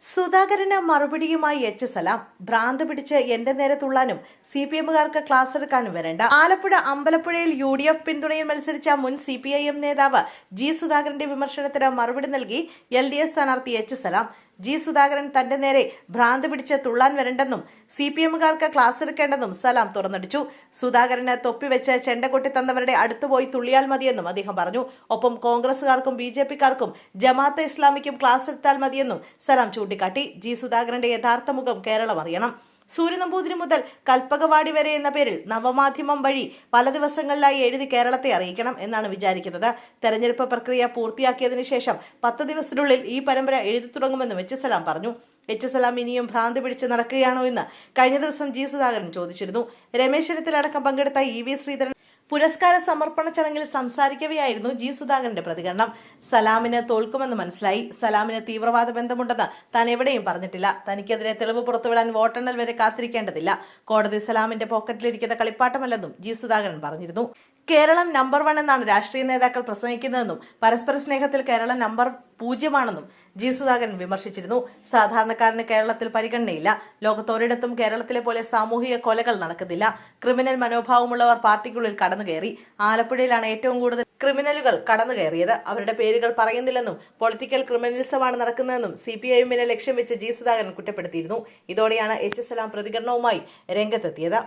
സുധാകരന് മറുപടിയുമായി എച്ച് സലാം. ഭ്രാന്ത് പിടിച്ച് എന്റെ നേരെ തുള്ളാനും CPM-കാർക്ക് ക്ലാസ് എടുക്കാനും വരേണ്ട. ആലപ്പുഴ അമ്പലപ്പുഴയിൽ UDF പിന്തുണയിൽ മത്സരിച്ച മുൻ CPIM നേതാവ് G സുധാകരന്റെ വിമർശനത്തിന് മറുപടി നൽകി LDF സ്ഥാനാർത്ഥി എച്ച് സലാം. G സുധാകരൻ തന്റെ നേരെ ഭ്രാന്ത് പിടിച്ച് തുള്ളാൻ വരണ്ടെന്നും CPM-കാർക്ക് ക്ലാസ് എടുക്കേണ്ടെന്നും സലാം തുറന്നടിച്ചു. സുധാകരന് തൊപ്പിവെച്ച് ചെണ്ടകൊട്ടി തന്നവരുടെ അടുത്തുപോയി തുള്ളിയാൽ മതിയെന്നും അദ്ദേഹം പറഞ്ഞു. ഒപ്പം കോൺഗ്രസുകാർക്കും BJP-കാർക്കും ജമാഅത്തെ ഇസ്ലാമിക്കും ക്ലാസ് എടുത്താൽ മതിയെന്നും സലാം ചൂണ്ടിക്കാട്ടി. G സുധാകരന്റെ യഥാർത്ഥ മുഖം കേരളം അറിയണം. സൂര്യനമ്പൂതിരി മുതൽ കൽപ്പകവാടി വരെ എന്ന പേരിൽ നവമാധ്യമം വഴി പല ദിവസങ്ങളിലായി എഴുതി കേരളത്തെ അറിയിക്കണം എന്നാണ് വിചാരിക്കുന്നത്. തെരഞ്ഞെടുപ്പ് പ്രക്രിയ പൂർത്തിയാക്കിയതിനു ശേഷം 10 ദിവസത്തിനുള്ളിൽ ഈ പരമ്പര എഴുതി തുടങ്ങുമെന്നും എച്ച് സലാം പറഞ്ഞു. എച്ച് സലാം ഇനിയും ഭ്രാന്ത് പിടിച്ച് നടക്കുകയാണോ എന്ന് കഴിഞ്ഞ ദിവസം G സുധാകരൻ ചോദിച്ചിരുന്നു. രമേശ് ചെന്നിത്തലയടക്കം പങ്കെടുത്ത EV ശ്രീധരൻ പുരസ്കാര സമർപ്പണ ചടങ്ങിൽ സംസാരിക്കവെയായിരുന്നു G സുധാകരന്റെ പ്രതികരണം. സലാമിന് തോൽക്കുമെന്ന് മനസ്സിലായി. സലാമിന് തീവ്രവാദ ബന്ധമുണ്ടെന്ന് താൻ എവിടെയും പറഞ്ഞിട്ടില്ല. തനിക്കെതിരെ തെളിവ് പുറത്തുവിടാൻ വോട്ടെണ്ണൽ വരെ കാത്തിരിക്കേണ്ടതില്ല. കോടതി സലാമിന്റെ പോക്കറ്റിലിരിക്കുന്ന കളിപ്പാട്ടമല്ലെന്നും G സുധാകരൻ പറഞ്ഞിരുന്നു. കേരളം നമ്പർ 1 എന്നാണ് രാഷ്ട്രീയ നേതാക്കൾ പ്രസംഗിക്കുന്നതെന്നും പരസ്പര സ്നേഹത്തിൽ കേരളം നമ്പർ 0 G സുധാകരൻ വിമർശിച്ചിരുന്നു. സാധാരണക്കാരന് കേരളത്തിൽ പരിഗണനയില്ല. ലോകത്തൊരിടത്തും കേരളത്തിലെ പോലെ സാമൂഹിക കൊലകൾ നടക്കുന്നില്ല. ക്രിമിനൽ മനോഭാവമുള്ളവർ പാർട്ടിക്കുള്ളിൽ കടന്നുകയറി. ആലപ്പുഴയിലാണ് ഏറ്റവും കൂടുതൽ ക്രിമിനലുകൾ കടന്നുകയറിയത്. അവരുടെ പേരുകൾ പറയുന്നില്ലെന്നും പൊളിറ്റിക്കൽ ക്രിമിനലിസമാണ് നടക്കുന്നതെന്നും CPIM-നെ ലക്ഷ്യം വെച്ച് G സുധാകരൻ കുറ്റപ്പെടുത്തിയിരുന്നു. ഇതോടെയാണ് എച്ച് സലാം പ്രതികരണവുമായി രംഗത്തെത്തിയത്.